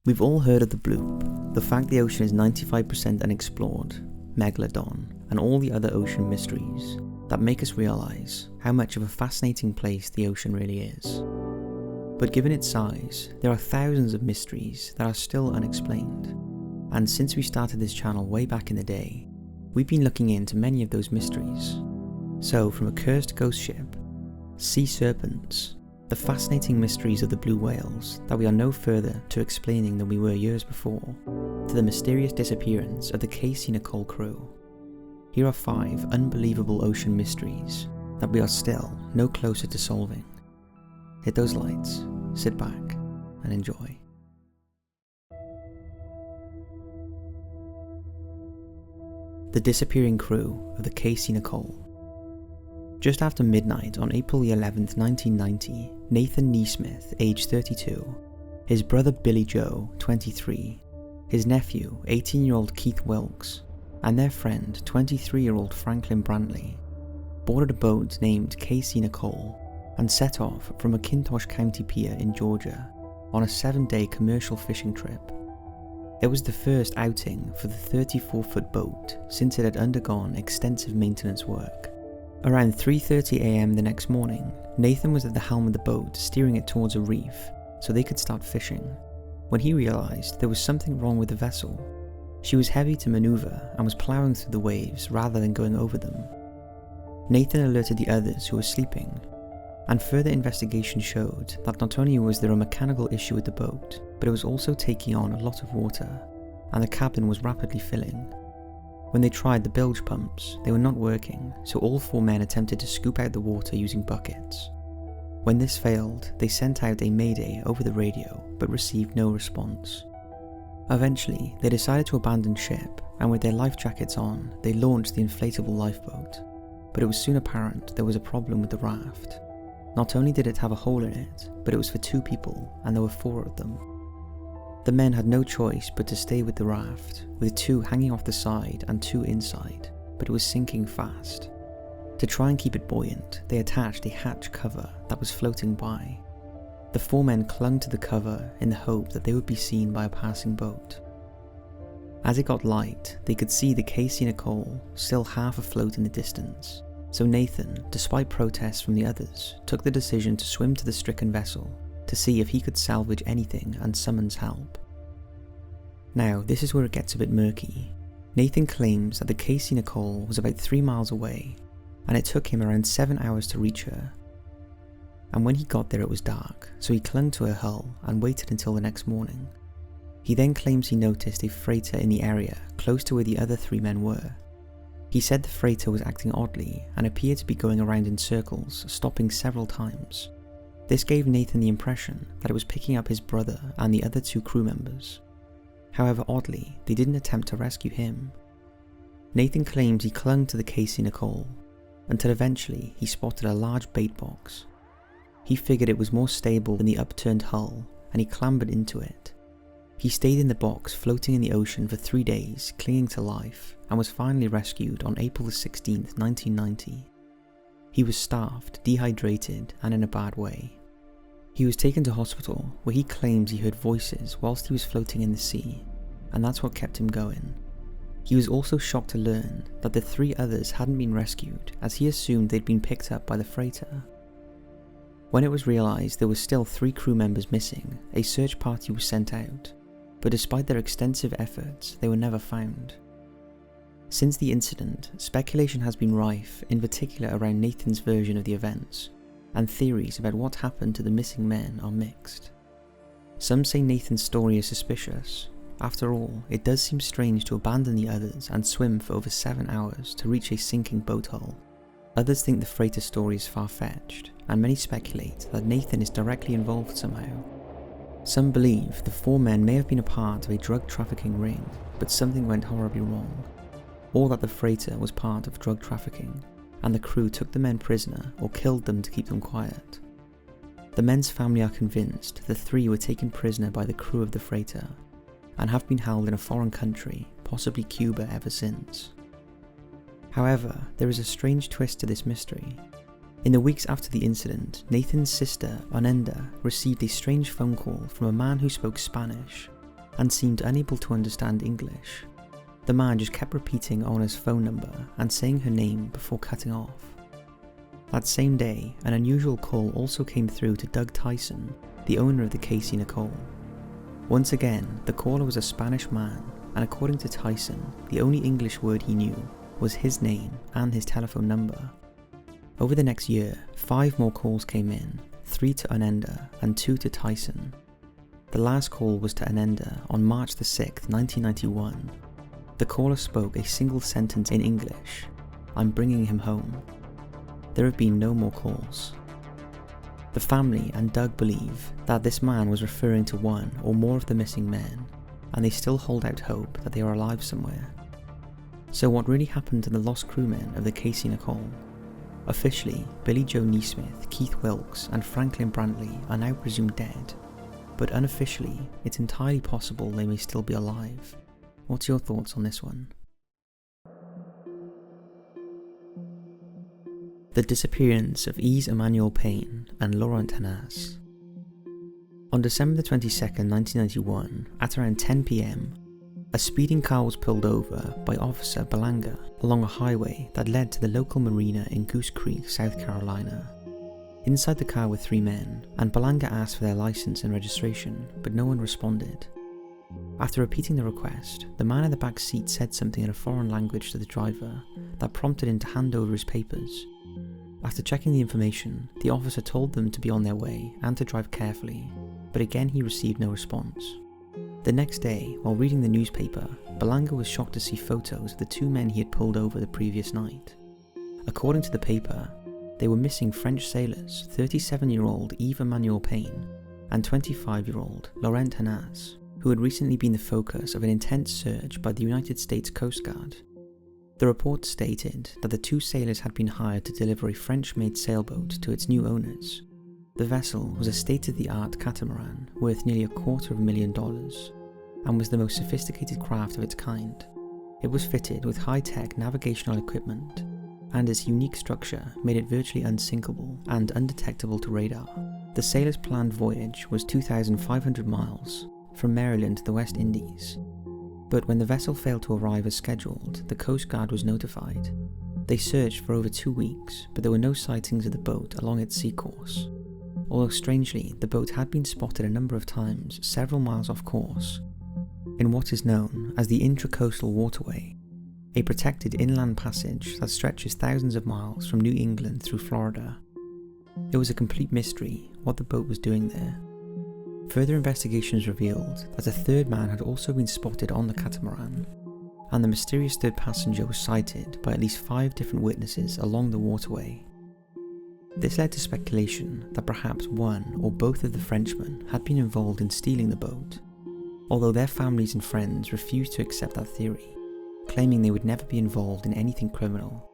We've all heard of the bloop, the fact the ocean is 95% unexplored, Megalodon, and all the other ocean mysteries that make us realise how much of a fascinating place the ocean really is. But given its size, there are thousands of mysteries that are still unexplained. And since we started this channel way back in the day, we've been looking into many of those mysteries. So from a cursed ghost ship, sea serpents, the fascinating mysteries of the blue whales that we are no further to explaining than we were years before, to the mysterious disappearance of the Casie Nicole crew. Here are 5 unbelievable ocean mysteries that we are still no closer to solving. Hit those lights, sit back, and enjoy. The disappearing crew of the Casie Nicole. Just after midnight on April 11th, 1990, Nathan Neesmith, age 32, his brother Billy Joe, 23, his nephew, 18-year-old Keith Wilkes, and their friend, 23-year-old Franklin Brantley, boarded a boat named Casie Nicole and set off from a McIntosh County pier in Georgia on a 7-day commercial fishing trip. It was the first outing for the 34-foot boat since it had undergone extensive maintenance work. Around 3:30 AM the next morning, Nathan was at the helm of the boat steering it towards a reef so they could start fishing, when he realised there was something wrong with the vessel. She was heavy to manoeuvre and was ploughing through the waves rather than going over them. Nathan alerted the others who were sleeping, and further investigation showed that not only was there a mechanical issue with the boat, but it was also taking on a lot of water, and the cabin was rapidly filling. When they tried the bilge pumps, they were not working, so all 4 men attempted to scoop out the water using buckets. When this failed, they sent out a mayday over the radio, but received no response. Eventually, they decided to abandon ship, and with their life jackets on, they launched the inflatable lifeboat. But it was soon apparent there was a problem with the raft. Not only did it have a hole in it, but it was for 2 people, and there were 4 of them. The men had no choice but to stay with the raft, with 2 hanging off the side and 2 inside, but it was sinking fast. To try and keep it buoyant, they attached a hatch cover that was floating by. The 4 men clung to the cover in the hope that they would be seen by a passing boat. As it got light, they could see the Casie Nicole still half afloat in the distance, so Nathan, despite protests from the others, took the decision to swim to the stricken vessel to see if he could salvage anything and summons help. Now, this is where it gets a bit murky. Nathan claims that the Casie Nicole was about 3 miles away, and it took him around 7 hours to reach her. And when he got there it was dark, so he clung to her hull and waited until the next morning. He then claims he noticed a freighter in the area close to where the other 3 men were. He said the freighter was acting oddly and appeared to be going around in circles, stopping several times. This gave Nathan the impression that it was picking up his brother and the other 2 crew members. However, oddly, they didn't attempt to rescue him. Nathan claims he clung to the Casie Nicole until eventually he spotted a large bait box. He figured it was more stable than the upturned hull, and he clambered into it. He stayed in the box floating in the ocean for 3 days, clinging to life, and was finally rescued on April 16th, 1990. He was starved, dehydrated, and in a bad way. He was taken to hospital, where he claims he heard voices whilst he was floating in the sea, and that's what kept him going. He was also shocked to learn that the 3 others hadn't been rescued, as he assumed they'd been picked up by the freighter. When it was realised there were still 3 crew members missing, a search party was sent out, but despite their extensive efforts, they were never found. Since the incident, speculation has been rife, in particular around Nathan's version of the events, and theories about what happened to the missing men are mixed. Some say Nathan's story is suspicious. After all, it does seem strange to abandon the others and swim for over 7 hours to reach a sinking boat hull. Others think the freighter story is far-fetched, and many speculate that Nathan is directly involved somehow. Some believe the 4 men may have been a part of a drug trafficking ring, but something went horribly wrong, or that the freighter was part of drug trafficking, and the crew took the men prisoner or killed them to keep them quiet. The men's family are convinced the 3 were taken prisoner by the crew of the freighter, and have been held in a foreign country, possibly Cuba, ever since. However, there is a strange twist to this mystery. In the weeks after the incident, Nathan's sister, Anenda, received a strange phone call from a man who spoke Spanish, and seemed unable to understand English. The man just kept repeating Honna's phone number and saying her name before cutting off. That same day, an unusual call also came through to Doug Tyson, the owner of the Casie Nicole. Once again, the caller was a Spanish man, and according to Tyson, the only English word he knew was his name and his telephone number. Over the next year, 5 more calls came in, 3 to Unenda and 2 to Tyson. The last call was to Unenda on March the 6th, 1991. The caller spoke a single sentence in English: "I'm bringing him home." There have been no more calls. The family and Doug believe that this man was referring to one or more of the missing men, and they still hold out hope that they are alive somewhere. So what really happened to the lost crewmen of the Casie Nicole? Officially, Billy Joe Neesmith, Keith Wilkes and Franklin Brantley are now presumed dead, but unofficially it's entirely possible they may still be alive. What's your thoughts on this one? The disappearance of Yves-Emmanuel and Laurent Hernas. On December 22nd, 1991, at around 10 PM, a speeding car was pulled over by Officer Belanga along a highway that led to the local marina in Goose Creek, South Carolina. Inside the car were 3 men, and Belanga asked for their license and registration, but no one responded. After repeating the request, the man in the back seat said something in a foreign language to the driver that prompted him to hand over his papers. After checking the information, the officer told them to be on their way and to drive carefully, but again he received no response. The next day, while reading the newspaper, Belanga was shocked to see photos of the 2 men he had pulled over the previous night. According to the paper, they were missing French sailors 37-year-old Yves-Emmanuel and 25-year-old Laurent Hernas, who had recently been the focus of an intense search by the United States Coast Guard. The report stated that the 2 sailors had been hired to deliver a French-made sailboat to its new owners. The vessel was a state-of-the-art catamaran worth nearly $250,000 and was the most sophisticated craft of its kind. It was fitted with high-tech navigational equipment, and its unique structure made it virtually unsinkable and undetectable to radar. The sailors' planned voyage was 2,500 miles from Maryland to the West Indies. But when the vessel failed to arrive as scheduled, the Coast Guard was notified. They searched for over 2 weeks, but there were no sightings of the boat along its sea course. Although strangely, the boat had been spotted a number of times several miles off course, in what is known as the Intracoastal Waterway, a protected inland passage that stretches thousands of miles from New England through Florida. It was a complete mystery what the boat was doing there. Further investigations revealed that a 3rd man had also been spotted on the catamaran, and the mysterious 3rd passenger was sighted by at least 5 different witnesses along the waterway. This led to speculation that perhaps one or both of the Frenchmen had been involved in stealing the boat, although their families and friends refused to accept that theory, claiming they would never be involved in anything criminal,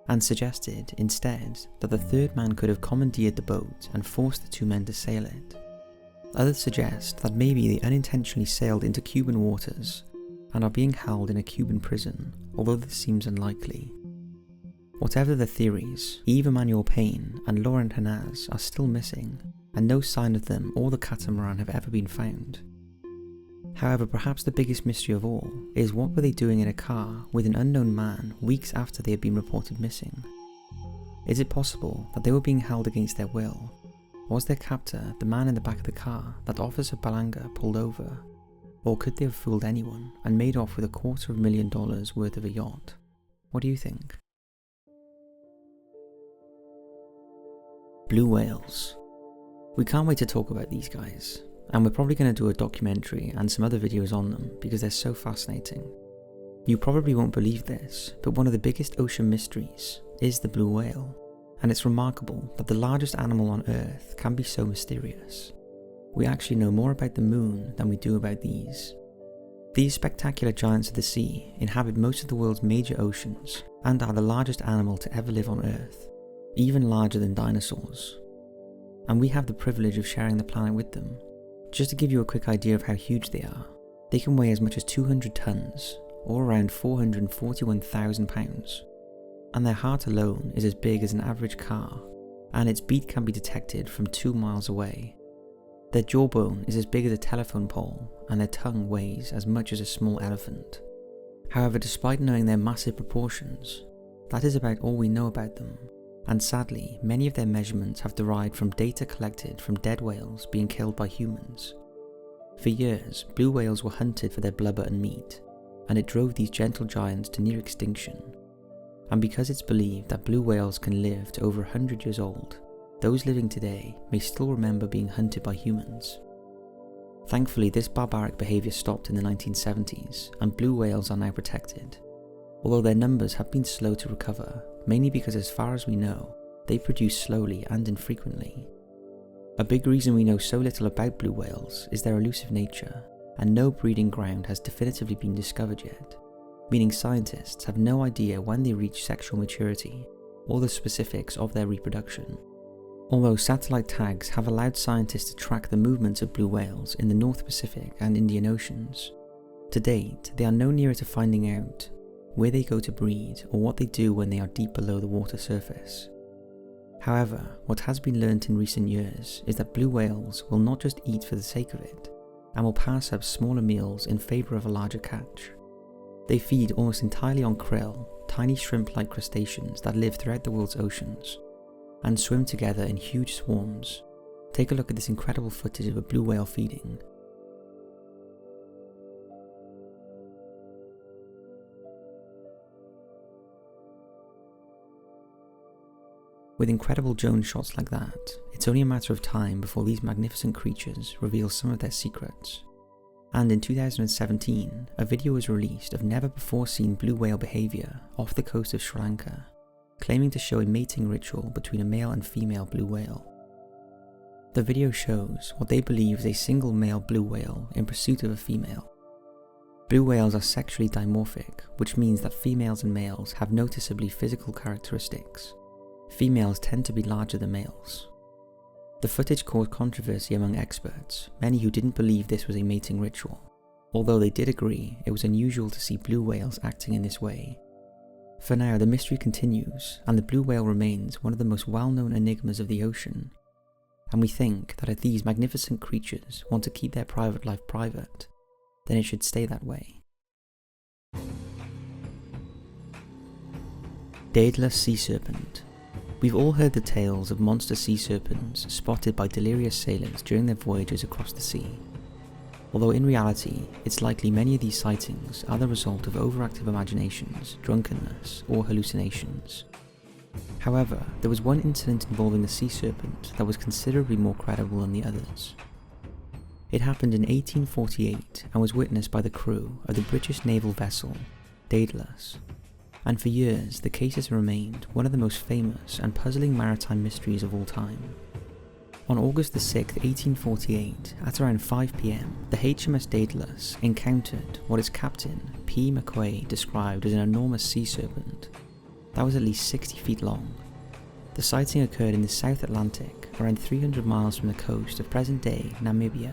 and suggested instead that the 3rd man could have commandeered the boat and forced the 2 men to sail it. Others suggest that maybe they unintentionally sailed into Cuban waters and are being held in a Cuban prison, although this seems unlikely. Whatever the theories, Yves-Emmanuel and Laurent Hernas are still missing, and no sign of them or the catamaran have ever been found. However, perhaps the biggest mystery of all is what were they doing in a car with an unknown man weeks after they had been reported missing? Is it possible that they were being held against their will? Was their captor the man in the back of the car that Officer Belanga pulled over? Or could they have fooled anyone and made off with $250,000 worth of a yacht? What do you think? Blue whales. We can't wait to talk about these guys, and we're probably going to do a documentary and some other videos on them because they're so fascinating. You probably won't believe this, but one of the biggest ocean mysteries is the blue whale. And it's remarkable that the largest animal on Earth can be so mysterious. We actually know more about the moon than we do about these. These spectacular giants of the sea inhabit most of the world's major oceans and are the largest animal to ever live on Earth, even larger than dinosaurs. And we have the privilege of sharing the planet with them. Just to give you a quick idea of how huge they are, they can weigh as much as 200 tons, or around 441,000 pounds. And their heart alone is as big as an average car, and its beat can be detected from 2 miles away. Their jawbone is as big as a telephone pole, and their tongue weighs as much as a small elephant. However, despite knowing their massive proportions, that is about all we know about them, and sadly, many of their measurements have derived from data collected from dead whales being killed by humans. For years, blue whales were hunted for their blubber and meat, and it drove these gentle giants to near extinction. And because it's believed that blue whales can live to over 100 years old, those living today may still remember being hunted by humans. Thankfully, this barbaric behaviour stopped in the 1970s, and blue whales are now protected, although their numbers have been slow to recover, mainly because as far as we know, they produce slowly and infrequently. A big reason we know so little about blue whales is their elusive nature, and no breeding ground has definitively been discovered yet, meaning scientists have no idea when they reach sexual maturity or the specifics of their reproduction. Although satellite tags have allowed scientists to track the movements of blue whales in the North Pacific and Indian Oceans, to date they are no nearer to finding out where they go to breed or what they do when they are deep below the water surface. However, what has been learnt in recent years is that blue whales will not just eat for the sake of it, and will pass up smaller meals in favour of a larger catch. They feed almost entirely on krill, tiny shrimp-like crustaceans that live throughout the world's oceans, and swim together in huge swarms. Take a look at this incredible footage of a blue whale feeding. With incredible drone shots like that, it's only a matter of time before these magnificent creatures reveal some of their secrets. And in 2017, a video was released of never before seen blue whale behaviour off the coast of Sri Lanka, claiming to show a mating ritual between a male and female blue whale. The video shows what they believe is a single male blue whale in pursuit of a female. Blue whales are sexually dimorphic, which means that females and males have noticeably physical characteristics. Females tend to be larger than males. The footage caused controversy among experts, many who didn't believe this was a mating ritual, although they did agree it was unusual to see blue whales acting in this way. For now, the mystery continues, and the blue whale remains one of the most well-known enigmas of the ocean, and we think that if these magnificent creatures want to keep their private life private, then it should stay that way. Daedalus sea serpent. We've all heard the tales of monster sea serpents spotted by delirious sailors during their voyages across the sea. Although in reality, it's likely many of these sightings are the result of overactive imaginations, drunkenness, or hallucinations. However, there was one incident involving the sea serpent that was considerably more credible than the others. It happened in 1848 and was witnessed by the crew of the British naval vessel Daedalus. And for years, the case has remained one of the most famous and puzzling maritime mysteries of all time. On August 6, 1848, at around 5 PM, the HMS Daedalus encountered what its captain, P. McQuay, described as an enormous sea serpent that was at least 60 feet long. The sighting occurred in the South Atlantic, around 300 miles from the coast of present-day Namibia.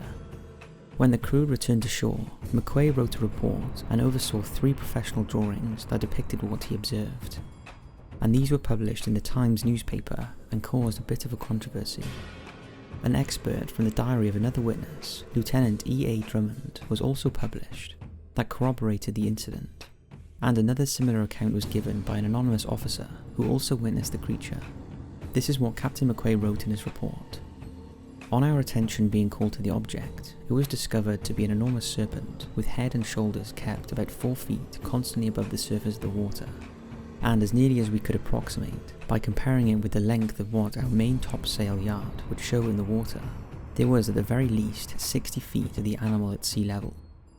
When the crew returned to shore, McQuay wrote a report and oversaw 3 professional drawings that depicted what he observed. And these were published in the Times newspaper and caused a bit of a controversy. An expert from the diary of another witness, Lieutenant E.A. Drummond, was also published that corroborated the incident, and another similar account was given by an anonymous officer who also witnessed the creature. This is what Captain McQuay wrote in his report. On our attention being called to the object, it was discovered to be an enormous serpent with head and shoulders kept about 4 feet constantly above the surface of the water, and as nearly as we could approximate, by comparing it with the length of what our main topsail yard would show in the water, there was at the very least 60 feet of the animal at sea level,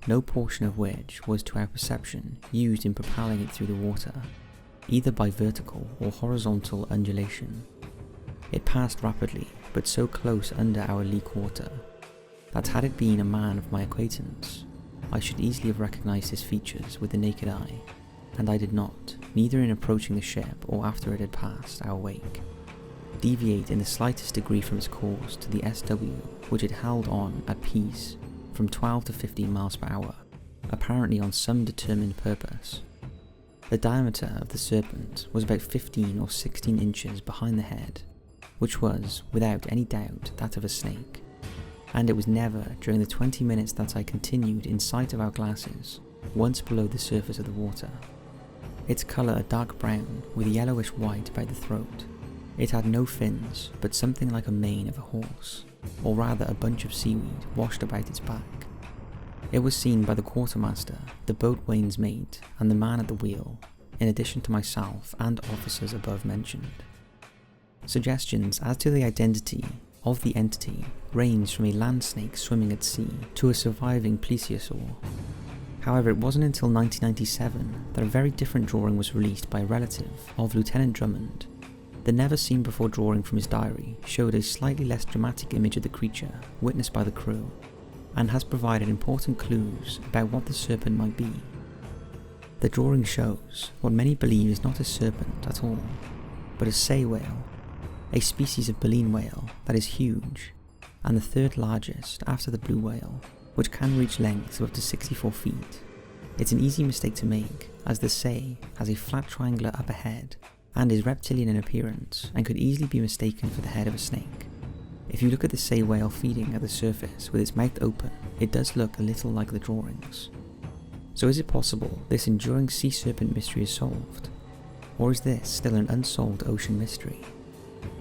no portion of which was to our perception used in propelling it through the water, either by vertical or horizontal undulation. It passed rapidly, but so close under our lee quarter, that had it been a man of my acquaintance, I should easily have recognised his features with the naked eye, and I did not, neither in approaching the ship or after it had passed our wake, deviate in the slightest degree from its course to the SW, which it held on at peace from 12 to 15 miles per hour, apparently on some determined purpose. The diameter of the serpent was about 15 or 16 inches behind the head, which was, without any doubt, that of a snake. and it was never during the 20 minutes that I continued in sight of our glasses, once below the surface of the water. Its colour a dark brown with yellowish white about the throat. It had no fins, but something like a mane of a horse, or rather a bunch of seaweed washed about its back. It was seen by the quartermaster, the boat Wayne's mate, and the man at the wheel, in addition to myself and officers above mentioned. Suggestions as to the identity of the entity ranged from a land snake swimming at sea to a surviving plesiosaur. However, it wasn't until 1997 that a very different drawing was released by a relative of Lieutenant Drummond. The never-seen-before drawing from his diary showed a slightly less dramatic image of the creature witnessed by the crew, and has provided important clues about what the serpent might be. The drawing shows what many believe is not a serpent at all, but a sei whale, a species of baleen whale that is huge, and the third largest after the blue whale, which can reach lengths of up to 64 feet. It's an easy mistake to make, as the sei has a flat triangular upper head and is reptilian in appearance and could easily be mistaken for the head of a snake. If you look at the sei whale feeding at the surface with its mouth open, it does look a little like the drawings. So is it possible this enduring sea serpent mystery is solved? Or is this still an unsolved ocean mystery?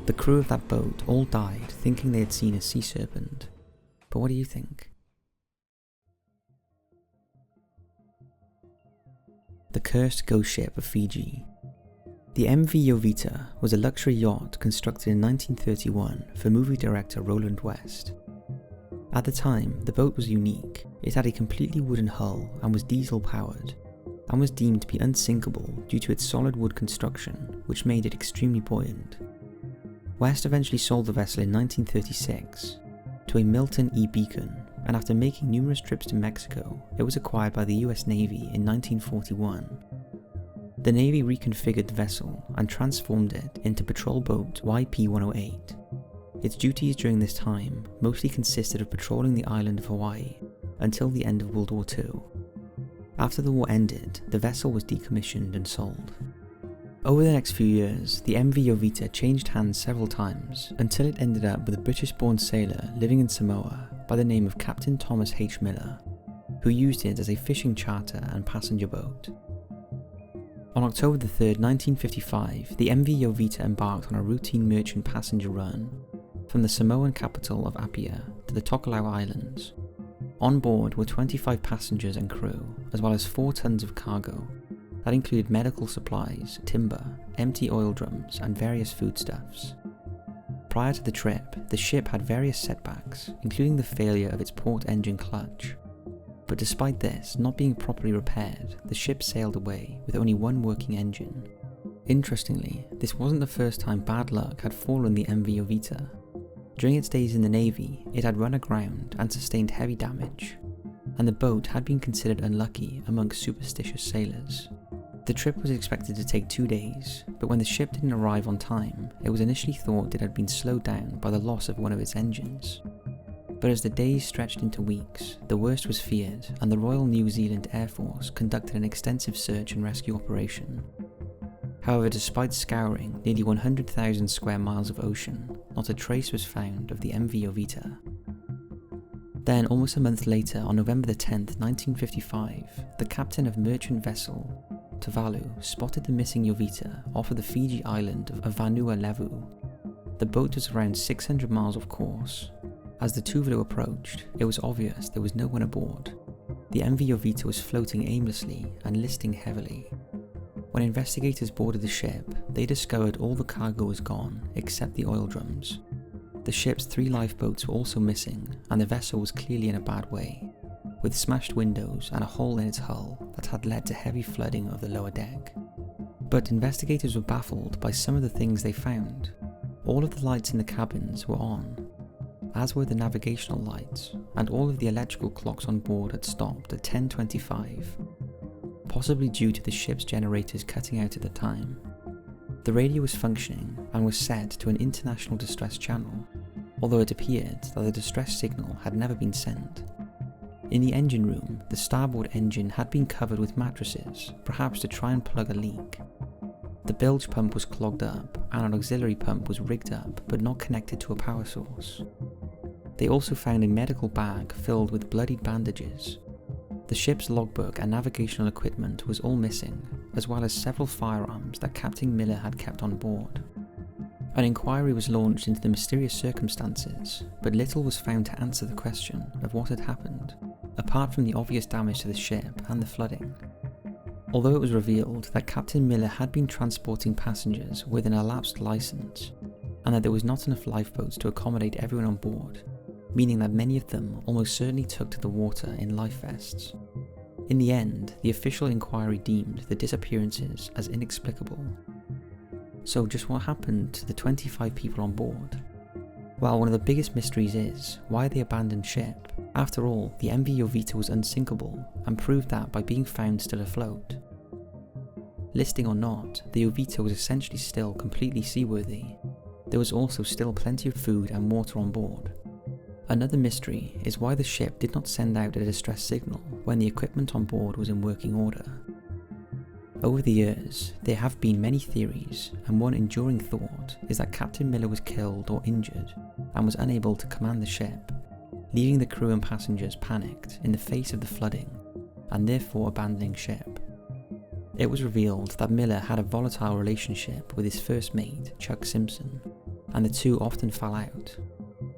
The crew of that boat all died thinking they had seen a sea serpent. But what do you think? The Cursed Ghost Ship of Fiji. The MV Jovita was a luxury yacht constructed in 1931 for movie director Roland West. At the time, the boat was unique. It had a completely wooden hull and was diesel powered, and was deemed to be unsinkable due to its solid wood construction, which made it extremely buoyant. West eventually sold the vessel in 1936 to a Milton E. Beacon, and after making numerous trips to Mexico, it was acquired by the US Navy in 1941. The Navy reconfigured the vessel and transformed it into patrol boat YP-108. Its duties during this time mostly consisted of patrolling the island of Hawaii until the end of World War II. After the war ended, the vessel was decommissioned and sold. Over the next few years, the MV Jovita changed hands several times until it ended up with a British-born sailor living in Samoa by the name of Captain Thomas H. Miller, who used it as a fishing charter and passenger boat. On October 3, 1955, the MV Jovita embarked on a routine merchant passenger run from the Samoan capital of Apia to the Tokelau Islands. On board were 25 passengers and crew, as well as 4 tons of cargo. That included medical supplies, timber, empty oil drums, and various foodstuffs. Prior to the trip, the ship had various setbacks, including the failure of its port engine clutch. But despite this not being properly repaired, the ship sailed away with only one working engine. Interestingly, this wasn't the first time bad luck had fallen the MV Jovita. During its days in the Navy, it had run aground and sustained heavy damage, and the boat had been considered unlucky amongst superstitious sailors. The trip was expected to take 2 days, but when the ship didn't arrive on time, it was initially thought it had been slowed down by the loss of one of its engines. But as the days stretched into weeks, the worst was feared, and the Royal New Zealand Air Force conducted an extensive search and rescue operation. However, despite scouring nearly 100,000 square miles of ocean, not a trace was found of the MV Jovita. Then, almost a month later, on November 10, 1955, the captain of merchant vessel Tuvalu spotted the missing Jovita off of the Fiji island of Vanua Levu. The boat was around 600 miles off course. As the Tuvalu approached, it was obvious there was no one aboard. The MV Jovita was floating aimlessly and listing heavily. When investigators boarded the ship, they discovered all the cargo was gone except the oil drums. The ship's 3 lifeboats were also missing, and the vessel was clearly in a bad way, with smashed windows and a hole in its hull that had led to heavy flooding of the lower deck. But investigators were baffled by some of the things they found. All of the lights in the cabins were on, as were the navigational lights, and all of the electrical clocks on board had stopped at 10:25, possibly due to the ship's generators cutting out at the time. The radio was functioning and was set to an international distress channel, although it appeared that the distress signal had never been sent. In the engine room, the starboard engine had been covered with mattresses, perhaps to try and plug a leak. The bilge pump was clogged up, and an auxiliary pump was rigged up but not connected to a power source. They also found a medical bag filled with bloodied bandages. The ship's logbook and navigational equipment was all missing, as well as several firearms that Captain Miller had kept on board. An inquiry was launched into the mysterious circumstances, but little was found to answer the question of what had happened, apart from the obvious damage to the ship and the flooding. Although it was revealed that Captain Miller had been transporting passengers with an elapsed license, and that there was not enough lifeboats to accommodate everyone on board, meaning that many of them almost certainly took to the water in life vests. In the end, the official inquiry deemed the disappearances as inexplicable. So just what happened to the 25 people on board? Well, one of the biggest mysteries is why the abandoned ship. After all, the MV Jovita was unsinkable and proved that by being found still afloat. Listing or not, the Jovita was essentially still completely seaworthy. There was also still plenty of food and water on board. Another mystery is why the ship did not send out a distress signal when the equipment on board was in working order. Over the years, there have been many theories, and one enduring thought is that Captain Miller was killed or injured and was unable to command the ship, leaving the crew and passengers panicked in the face of the flooding, and therefore abandoning ship. It was revealed that Miller had a volatile relationship with his first mate, Chuck Simpson, and the two often fell out.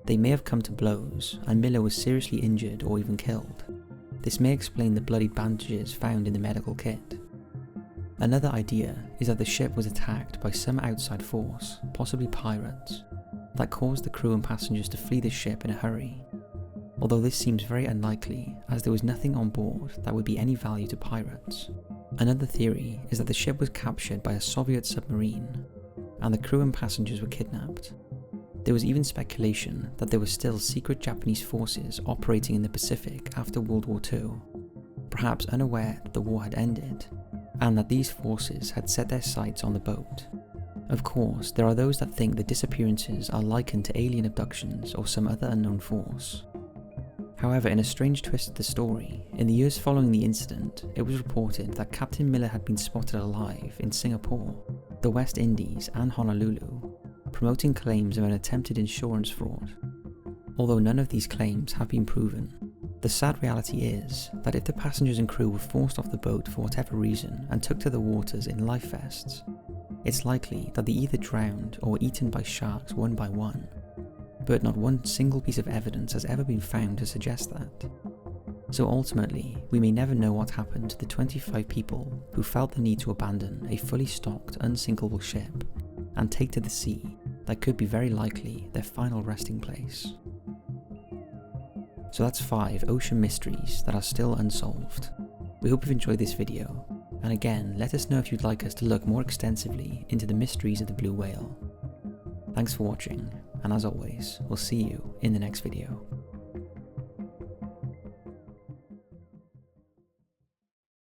They may have come to blows, and Miller was seriously injured or even killed. This may explain the bloodied bandages found in the medical kit. Another idea is that the ship was attacked by some outside force, possibly pirates, that caused the crew and passengers to flee the ship in a hurry. Although this seems very unlikely, as there was nothing on board that would be any value to pirates. Another theory is that the ship was captured by a Soviet submarine, and the crew and passengers were kidnapped. There was even speculation that there were still secret Japanese forces operating in the Pacific after World War II, perhaps unaware that the war had ended, and that these forces had set their sights on the boat. Of course, there are those that think the disappearances are likened to alien abductions or some other unknown force. However, in a strange twist of the story, in the years following the incident, it was reported that Captain Miller had been spotted alive in Singapore, the West Indies and Honolulu, promoting claims of an attempted insurance fraud. Although none of these claims have been proven, the sad reality is that if the passengers and crew were forced off the boat for whatever reason and took to the waters in life vests, it's likely that they either drowned or were eaten by sharks one by one. But not one single piece of evidence has ever been found to suggest that. So ultimately, we may never know what happened to the 25 people who felt the need to abandon a fully stocked, unsinkable ship and take to the sea that could be very likely their final resting place. So that's 5 ocean mysteries that are still unsolved. We hope you've enjoyed this video, and again, let us know if you'd like us to look more extensively into the mysteries of the blue whale. Thanks for watching, and as always, we'll see you in the next video.